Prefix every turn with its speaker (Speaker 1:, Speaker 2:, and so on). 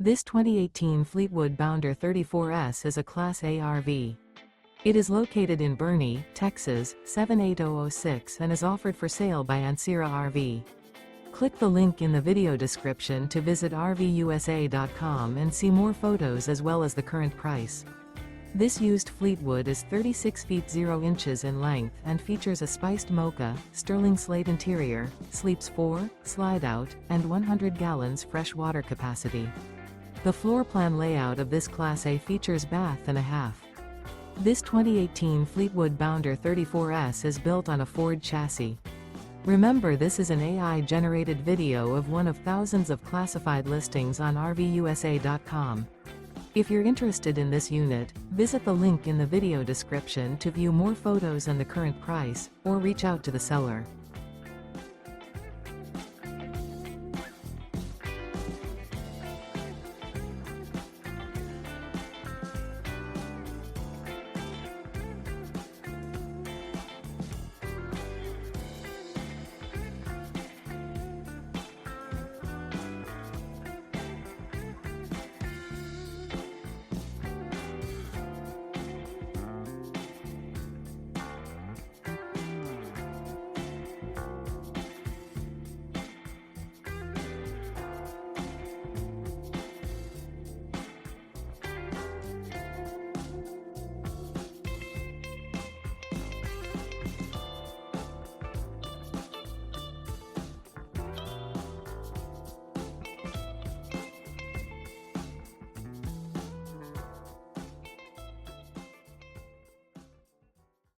Speaker 1: This 2018 Fleetwood Bounder 34S is a Class A RV. It is located in Boerne, Texas, 78006 and is offered for sale by Ancira RV. Click the link in the video description to visit RVUSA.com and see more photos as well as the current price. This used Fleetwood is 36 feet 0 inches in length and features a Spiced Mocha, sterling slate interior, sleeps 4, Slideout, and 100 gallons fresh water capacity. The floor plan layout of this Class A features bath and a half. This 2018 Fleetwood Bounder 34S is built on a Ford chassis. Remember, this is an AI-generated video of one of thousands of classified listings on RVUSA.com. If you're interested in this unit, visit the link in the video description to view more photos and the current price, or reach out to the seller.